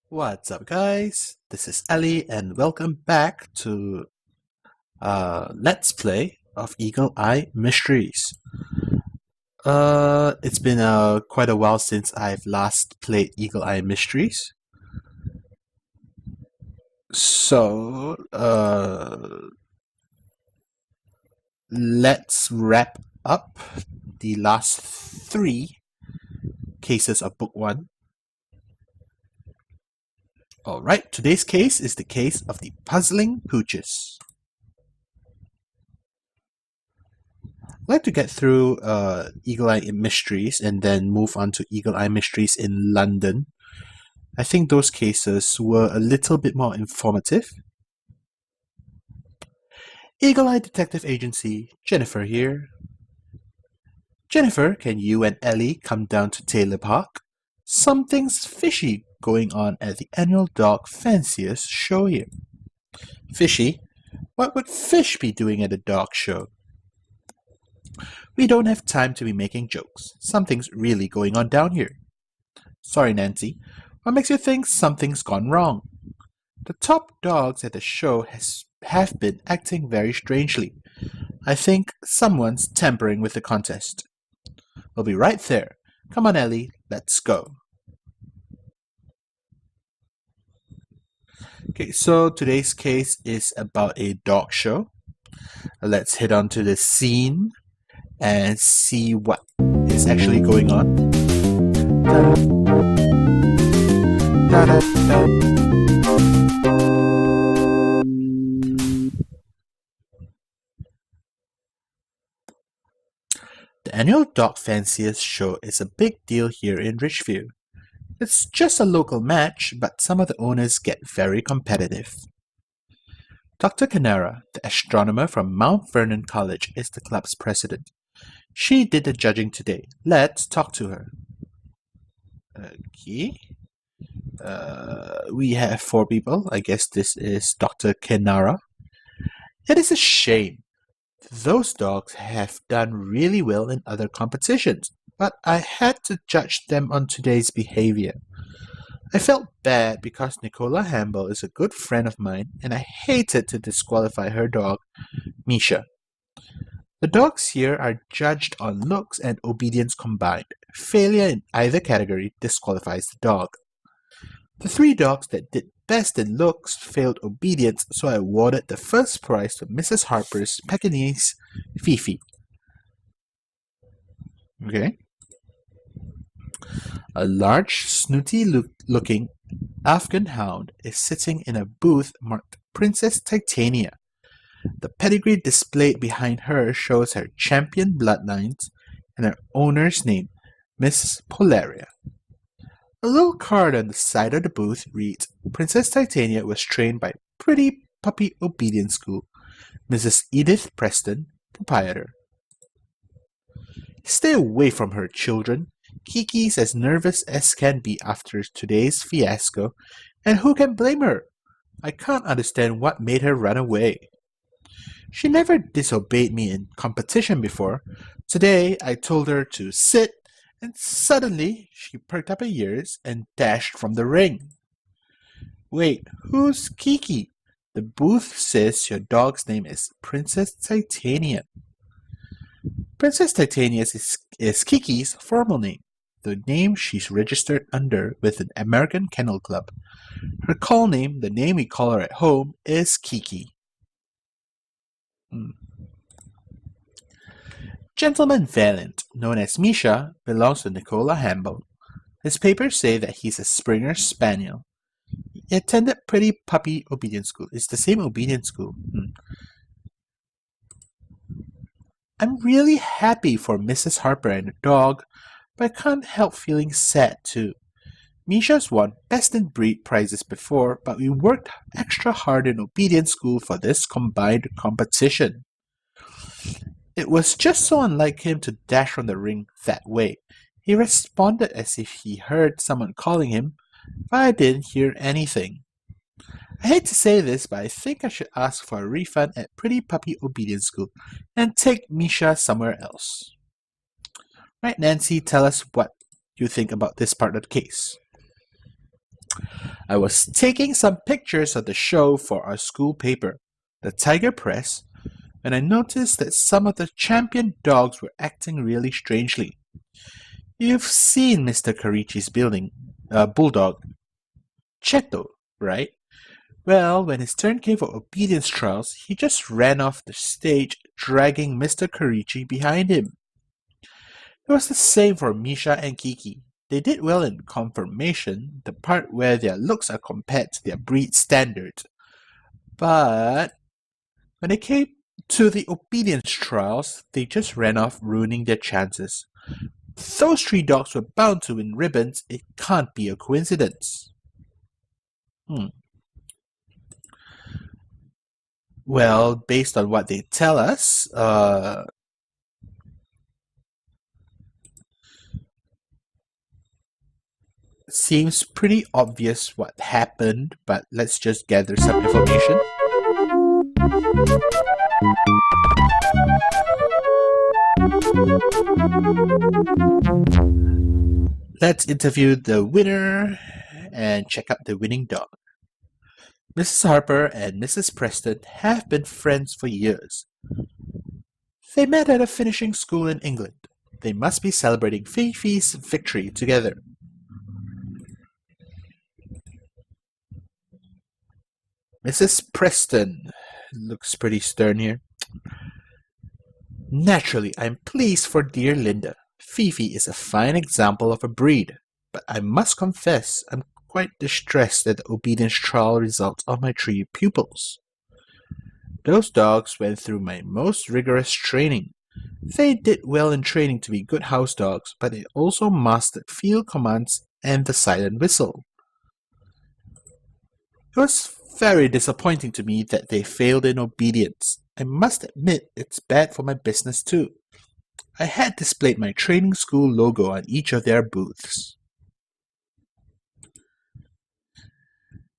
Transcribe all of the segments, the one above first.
What's up, guys? This is Ellie, and welcome back to Let's Play of Eagle Eye Mysteries. It's been quite a while since I've last played Eagle Eye Mysteries. So, let's wrap up the last three cases of Book 1. Alright, today's case is the case of the Puzzling Pooches. I'd like to get through Eagle Eye Mysteries and then move on to Eagle Eye Mysteries in London. I think those cases were a little bit more informative. Eagle Eye Detective Agency, Jennifer here. Jennifer, can you and Ellie come down to Taylor Park? Something's fishy going on at the annual dog fanciers show here. Fishy? What would fish be doing at a dog show? We don't have time to be making jokes. Something's really going on down here. Sorry, Nancy. What makes you think something's gone wrong? The top dogs at the show have been acting very strangely. I think someone's tampering with the contest. We'll be right there. Come on, Ellie, let's go. Okay, so today's case is about a dog show. Let's head on to the scene and see what is actually going on. The annual Dog Fanciers show is a big deal here in Ridgeview. It's just a local match, but some of the owners get very competitive. Dr. Canara, the astronomer from Mount Vernon College, is the club's president. She did the judging today. Let's talk to her. Okay. We have 4 people. I guess this is Dr. Canara. It is a shame. Those dogs have done really well in other competitions, but I had to judge them on today's behavior. I felt bad because Nicola Hamble is a good friend of mine, and I hated to disqualify her dog, Misha. The dogs here are judged on looks and obedience combined. Failure in either category disqualifies the dog. The 3 dogs that did best in looks failed obedience, so I awarded the first prize to Mrs. Harper's Pekingese, Fifi. Okay. A large, snooty-looking Afghan hound is sitting in a booth marked Princess Titania. The pedigree displayed behind her shows her champion bloodlines and her owner's name, Miss Polaria. A little card on the side of the booth reads, Princess Titania was trained by Pretty Puppy Obedience School, Mrs. Edith Preston, proprietor. Stay away from her, children. Kiki's as nervous as can be after today's fiasco, and who can blame her? I can't understand what made her run away. She never disobeyed me in competition before. Today I told her to sit, and suddenly she perked up her ears and dashed from the ring. Wait, who's Kiki? The booth says your dog's name is Princess Titania. Princess Titania is Kiki's formal name, the name she's registered under with an American Kennel Club. Her call name, the name we call her at home, is Kiki. Gentleman Valiant, known as Misha, belongs to Nicola Hamble. His papers say that he's a Springer Spaniel. He attended Pretty Puppy Obedience School. It's the same obedience school. I'm really happy for Mrs. Harper and the dog, but I can't help feeling sad too. Misha's won Best in Breed prizes before, but we worked extra hard in obedience school for this combined competition. It was just so unlike him to dash from the ring that way. He responded as if he heard someone calling him, but I didn't hear anything. I hate to say this, but I think I should ask for a refund at Pretty Puppy Obedience School and take Misha somewhere else. Right, Nancy, tell us what you think about this part of the case. I was taking some pictures of the show for our school paper, the Tiger Press, when I noticed that some of the champion dogs were acting really strangely. You've seen Mr. Karichi's bulldog, Cheto, right? Well, when his turn came for obedience trials, he just ran off the stage, dragging Mr. Karichi behind him. It was the same for Misha and Kiki. They did well in confirmation, the part where their looks are compared to their breed standards. But when it came to the obedience trials, they just ran off, ruining their chances. Those three dogs were bound to win ribbons. It can't be a coincidence. Well, based on what they tell us, seems pretty obvious what happened, but let's just gather some information. Let's interview the winner and check out the winning dog. Mrs. Harper and Mrs. Preston have been friends for years. They met at a finishing school in England. They must be celebrating Fifi's victory together. Mrs. Preston looks pretty stern here. Naturally, I'm pleased for dear Linda. Fifi is a fine example of a breed, but I must confess I'm quite distressed at the obedience trial results of my 3 pupils. Those dogs went through my most rigorous training. They did well in training to be good house dogs, but they also mastered field commands and the silent whistle. It was very disappointing to me that they failed in obedience. I must admit it's bad for my business too. I had displayed my training school logo on each of their booths.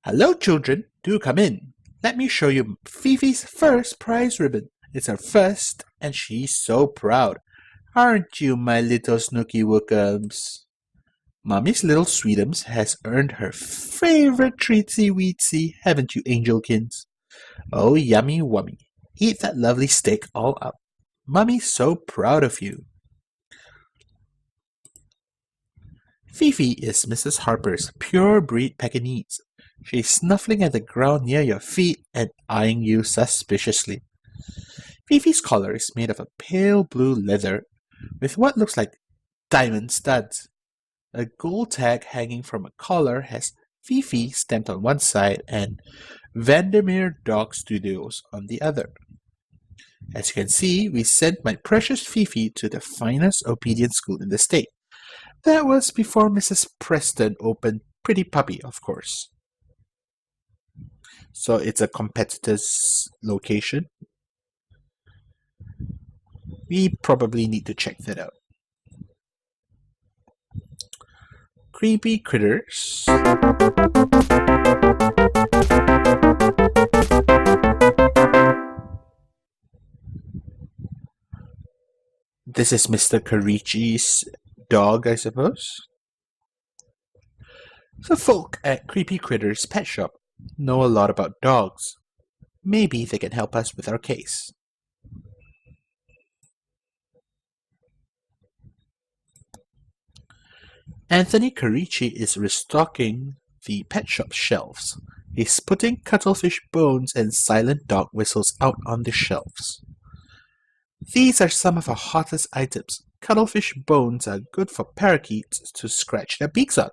Hello children, do come in. Let me show you Fifi's first prize ribbon. It's her first, and she's so proud. Aren't you, my little Snooky Wookums? Mommy's little Sweetums has earned her favorite treatsy weetsy, haven't you, Angelkins? Oh, yummy wummy. Eat that lovely steak all up. Mommy's so proud of you. Fifi is Mrs. Harper's pure breed Pekingese. She's snuffling at the ground near your feet and eyeing you suspiciously. Fifi's collar is made of a pale blue leather with what looks like diamond studs. A gold tag hanging from a collar has Fifi stamped on one side and Vandermeer Dog Studios on the other. As you can see, we sent my precious Fifi to the finest obedience school in the state. That was before Mrs. Preston opened Pretty Puppy, of course. So it's a competitor's location. We probably need to check that out. Creepy critters. This is Mr. Karichi's dog, I suppose. The folk at Creepy Critters Pet Shop know a lot about dogs. Maybe they can help us with our case. Anthony Karichi is restocking the pet shop shelves. He's putting cuttlefish bones and silent dog whistles out on the shelves. These are some of our hottest items. Cuttlefish bones are good for parakeets to scratch their beaks on.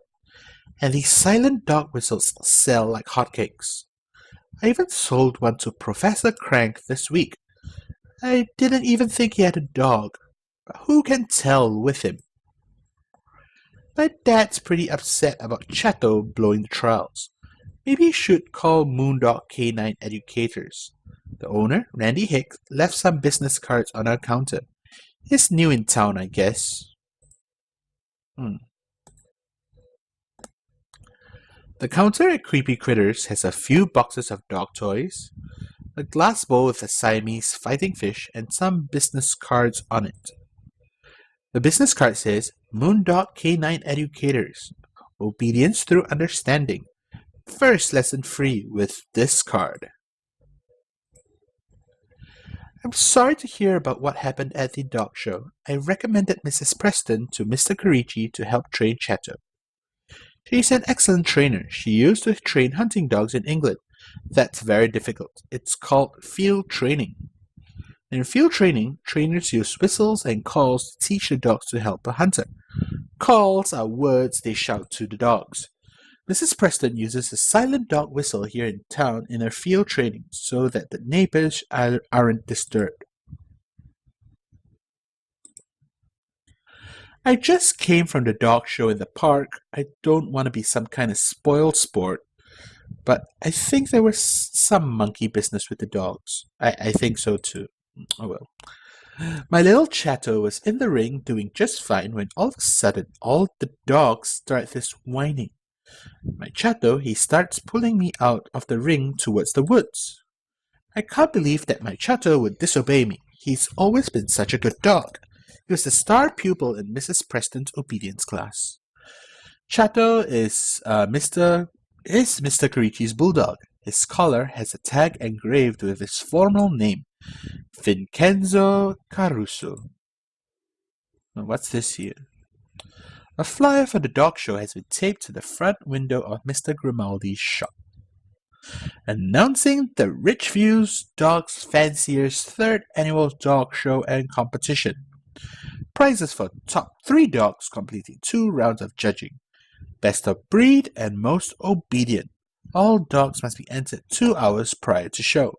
And these silent dog whistles sell like hotcakes. I even sold one to Professor Crank this week. I didn't even think he had a dog. But who can tell with him? My dad's pretty upset about Chato blowing the trials. Maybe he should call Moondog K9 Educators. The owner, Randy Hicks, left some business cards on our counter. He's new in town, I guess. The counter at Creepy Critters has a few boxes of dog toys, a glass bowl with a Siamese fighting fish, and some business cards on it. The business card says, Moondog K9 Educators, Obedience through Understanding. First lesson free with this card. I'm sorry to hear about what happened at the dog show. I recommended Mrs. Preston to Mr. Karichi to help train Chato. She's an excellent trainer. She used to train hunting dogs in England. That's very difficult. It's called field training. In field training, trainers use whistles and calls to teach the dogs to help a hunter. Calls are words they shout to the dogs. Mrs. Preston uses a silent dog whistle here in town in her field training so that the neighbors aren't disturbed. I just came from the dog show in the park. I don't want to be some kind of spoiled sport, but I think there was some monkey business with the dogs. I think so too. Oh well. My little Chato was in the ring doing just fine when all of a sudden all the dogs start this whining. My Chato, he starts pulling me out of the ring towards the woods. I can't believe that my Chato would disobey me. He's always been such a good dog. He was the star pupil in Mrs. Preston's obedience class. Chato is Mr. Karichi's bulldog. His collar has a tag engraved with his formal name, Vincenzo Caruso. Now, what's this here? A flyer for the dog show has been taped to the front window of Mr. Grimaldi's shop, announcing the Richview's Dogs Fancier's third annual dog show and competition. Prizes for top 3 dogs completing 2 rounds of judging. Best of breed and most obedient. All dogs must be entered 2 hours prior to show.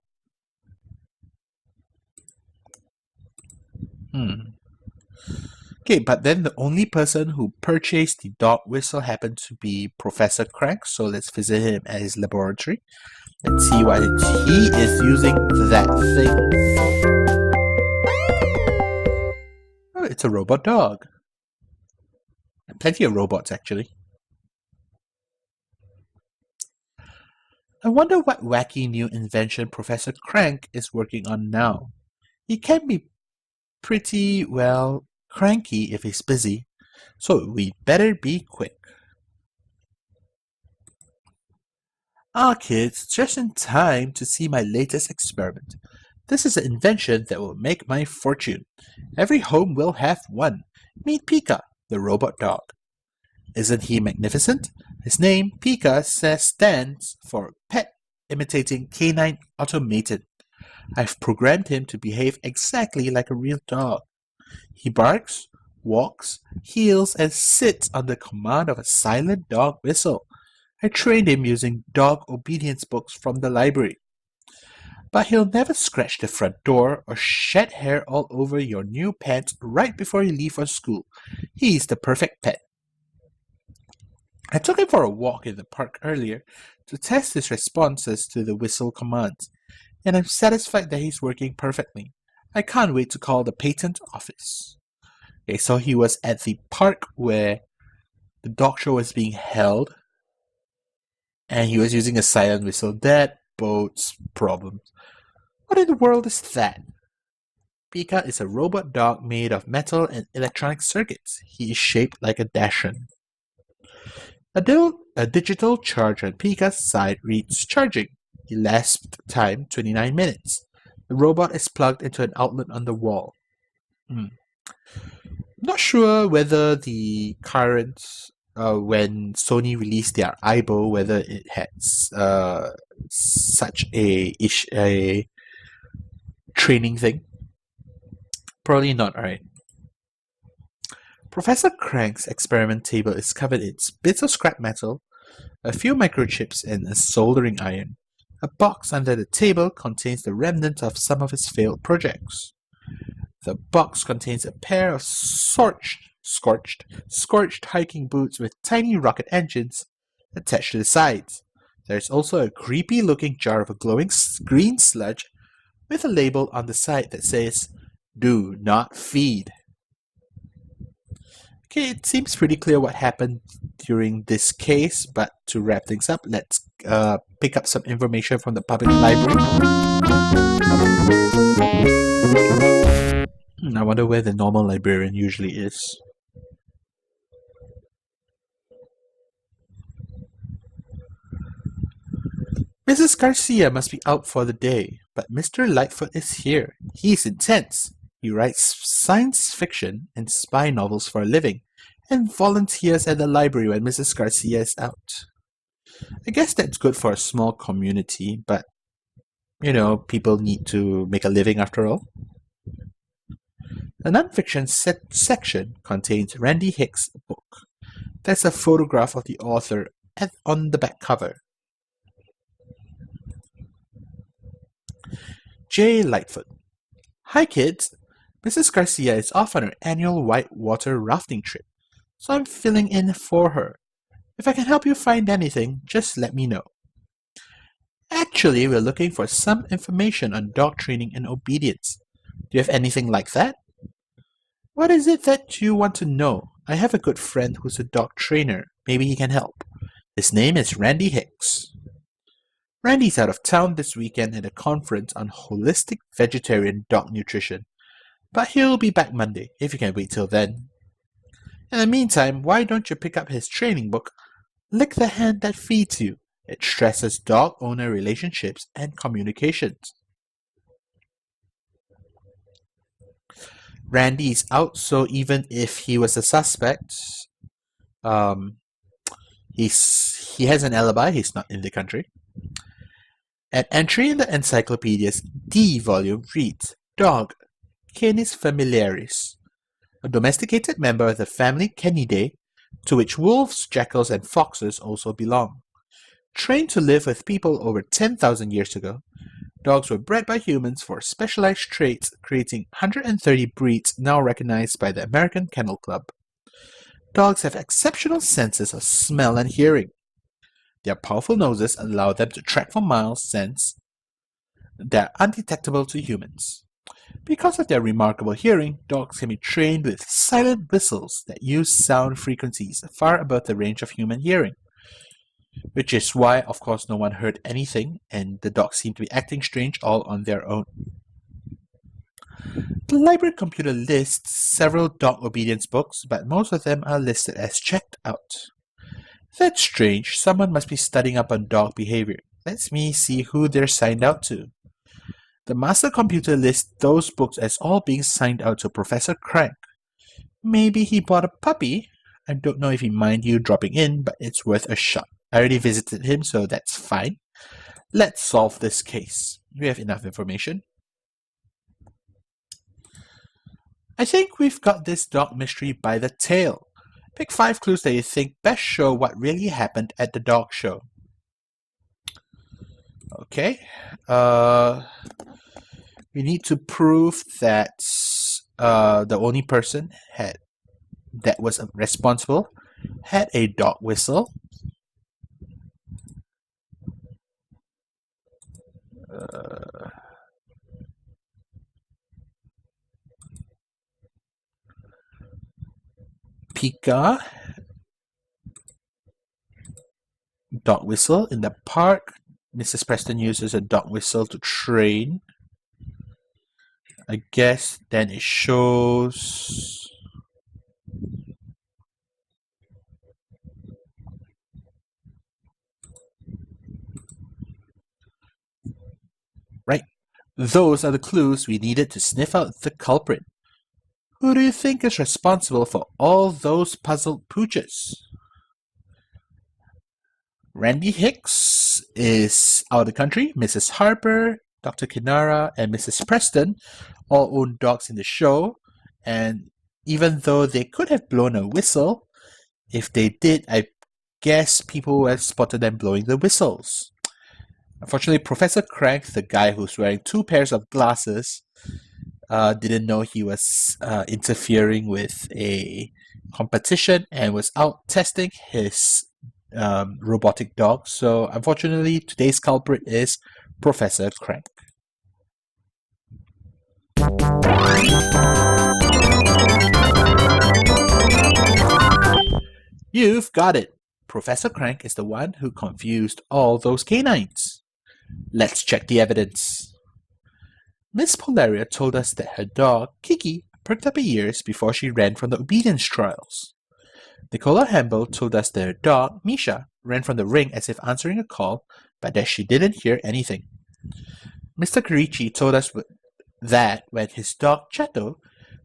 Okay, but then the only person who purchased the dog whistle happened to be Professor Crank, so let's visit him at his laboratory and see what he is using that thing. Oh, it's a robot dog. Plenty of robots, actually. I wonder what wacky new invention Professor Crank is working on now. He can be pretty, well, cranky if he's busy, so we'd better be quick. Kids, just in time to see my latest experiment. This is an invention that will make my fortune. Every home will have one. Meet Pika, the robot dog. Isn't he magnificent? His name, Pika, stands for Pet Imitating Canine Automated. I've programmed him to behave exactly like a real dog. He barks, walks, heels, and sits under command of a silent dog whistle. I trained him using dog obedience books from the library. But he'll never scratch the front door or shed hair all over your new pants right before you leave for school. He's the perfect pet. I took him for a walk in the park earlier to test his responses to the whistle commands, and I'm satisfied that he's working perfectly. I can't wait to call the patent office. Okay, so he was at the park where the dog show was being held, and he was using a silent whistle. That bodes problems. What in the world is that? Pika is a robot dog made of metal and electronic circuits. He is shaped like a Dachshund. A digital charge on Pika's side reads charging. Elapsed time 29 minutes. The robot is plugged into an outlet on the wall. Not sure whether the current, when Sony released their Aibo, whether it has such a training thing. Probably not, right? Professor Crank's experiment table is covered in bits of scrap metal, a few microchips, and a soldering iron. A box under the table contains the remnants of some of his failed projects. The box contains a pair of scorched hiking boots with tiny rocket engines attached to the sides. There's also a creepy-looking jar of a glowing green sludge with a label on the side that says, "Do not feed." Okay, it seems pretty clear what happened during this case, but to wrap things up, let's pick up some information from the public library. I wonder where the normal librarian usually is. Mrs. Garcia must be out for the day, but Mr. Lightfoot is here. He's intense. He writes science fiction and spy novels for a living, and volunteers at the library when Mrs. Garcia is out. I guess that's good for a small community, but, people need to make a living after all. The nonfiction section contains Randy Hicks' book. There's a photograph of the author on the back cover. J. Lightfoot. Hi kids. Mrs. Garcia is off on her annual whitewater rafting trip, so I'm filling in for her. If I can help you find anything, just let me know. Actually, we're looking for some information on dog training and obedience. Do you have anything like that? What is it that you want to know? I have a good friend who's a dog trainer. Maybe he can help. His name is Randy Hicks. Randy's out of town this weekend at a conference on holistic vegetarian dog nutrition, but he'll be back Monday, if you can wait till then. In the meantime, why don't you pick up his training book, Lick the Hand That Feeds You? It stresses dog-owner relationships and communications. Randy is out, so even if he was a suspect, he has an alibi, he's not in the country. An entry in the encyclopedia's D volume reads, Dog, Canis familiaris, a domesticated member of the family Canidae, to which wolves, jackals, and foxes also belong. Trained to live with people over 10,000 years ago, dogs were bred by humans for specialized traits, creating 130 breeds now recognized by the American Kennel Club. Dogs have exceptional senses of smell and hearing. Their powerful noses allow them to track for miles since they're undetectable to humans. Because of their remarkable hearing, dogs can be trained with silent whistles that use sound frequencies far above the range of human hearing. Which is why, of course, no one heard anything, and the dogs seem to be acting strange all on their own. The library computer lists several dog obedience books, but most of them are listed as checked out. That's strange. Someone must be studying up on dog behavior. Let me see who they're signed out to. The master computer lists those books as all being signed out to Professor Crank. Maybe he bought a puppy. I don't know if he mind you dropping in, but it's worth a shot. I already visited him, so that's fine. Let's solve this case. We have enough information. I think we've got this dog mystery by the tail. Pick 5 clues that you think best show what really happened at the dog show. Okay. We need to prove that the only person that was responsible had a dog whistle. Pika, dog whistle in the park. Mrs. Preston uses a dog whistle to train. I guess then it shows right. Those are the clues we needed to sniff out the culprit. Who do you think is responsible for all those puzzled pooches? Randy Hicks is out of the country. Mrs. Harper, Dr. Kinara, and Mrs. Preston all own dogs in the show. And even though they could have blown a whistle, if they did, I guess people would have spotted them blowing the whistles. Unfortunately, Professor Crank, the guy who's wearing 2 pairs of glasses, didn't know he was interfering with a competition and was out testing his robotic dog. So unfortunately, today's culprit is Professor Crank. You've got it. Professor Crank is the one who confused all those canines. Let's check the evidence. Miss Polaria told us that her dog, Kiki, perked up her ears before she ran from the obedience trials. Nicola Hambel told us that her dog, Misha, ran from the ring as if answering a call, but that she didn't hear anything. Mr. Kirichi told us that when his dog Chato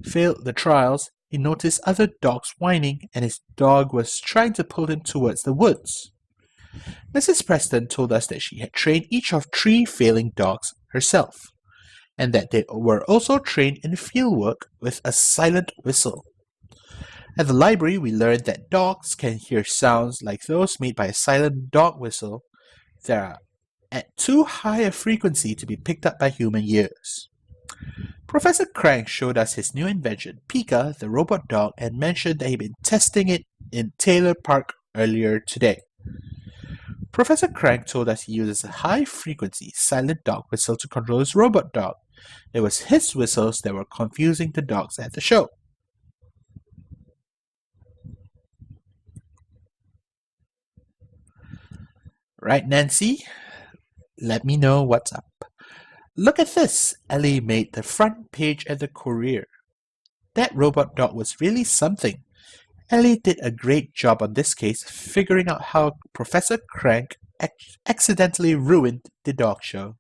failed the trials, he noticed other dogs whining and his dog was trying to pull him towards the woods. Mrs. Preston told us that she had trained each of 3 failing dogs herself, and that they were also trained in fieldwork with a silent whistle. At the library, we learned that dogs can hear sounds like those made by a silent dog whistle that are at too high a frequency to be picked up by human ears. Professor Crank showed us his new invention, Pika, the robot dog, and mentioned that he'd been testing it in Taylor Park earlier today. Professor Crank told us he uses a high-frequency, silent dog whistle to control his robot dog. It was his whistles that were confusing the dogs at the show. Right, Nancy? Let me know what's up. Look at this! Ellie made the front page at the Courier. That robot dog was really something. Ellie did a great job on this case, figuring out how Professor Crank accidentally ruined the dog show.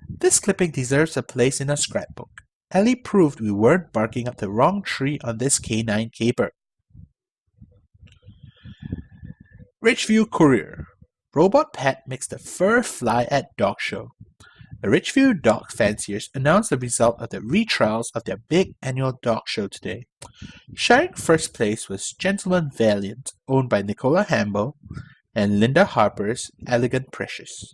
This clipping deserves a place in a scrapbook. Ellie proved we weren't barking up the wrong tree on this canine caper. Ridgeview Courier. Robot pet makes the fur fly at dog show. The Ridgeview dog fanciers announced the result of the retrials of their big annual dog show today. Sharing first place was Gentleman Valiant, owned by Nicola Hamble, and Linda Harper's Elegant Precious.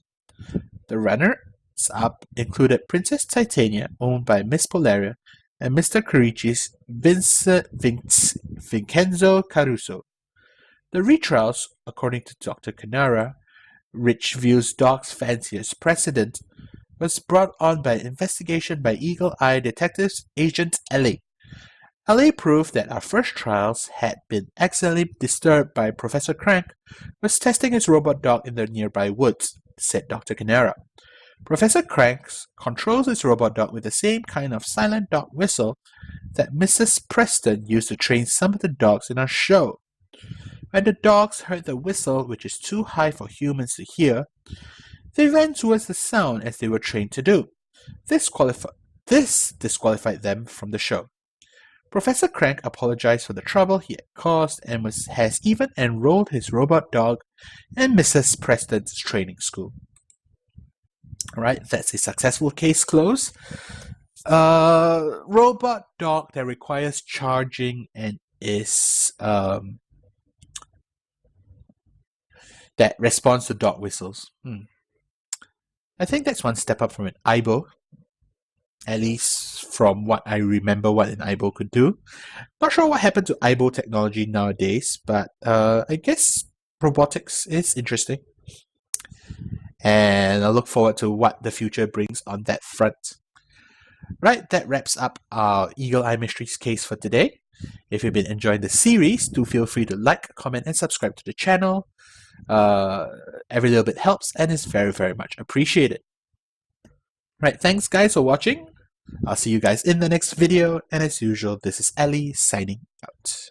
The runners-up included Princess Titania, owned by Miss Polaria, and Mr. Kirichi's Vincenzo Caruso. The retrials, according to Dr. Canara, Ridgeview's dog fanciers president, was brought on by an investigation by Eagle Eye Detectives Agent Ellie. Ellie proved that our first trials had been accidentally disturbed by Professor Crank, who was testing his robot dog in the nearby woods, said Dr. Canara. Professor Crank controls his robot dog with the same kind of silent dog whistle that Mrs. Preston used to train some of the dogs in our show. When the dogs heard the whistle, which is too high for humans to hear, they ran towards the sound as they were trained to do. This disqualified them from the show. Professor Crank apologized for the trouble he had caused and has even enrolled his robot dog in Mrs. Preston's training school. Alright, that's a successful case closed. Robot dog that requires charging and is that responds to dog whistles. I think that's one step up from an Aibo, at least from what I remember what an Aibo could do. Not sure what happened to Aibo technology nowadays, but I guess robotics is interesting. And I look forward to what the future brings on that front. Right, that wraps up our Eagle Eye Mysteries case for today. If you've been enjoying the series, do feel free to like, comment, and subscribe to the channel. Every little bit helps and is very, very much appreciated. Right, thanks guys for watching. I'll see you guys in the next video, and as usual, this is Ellie signing out.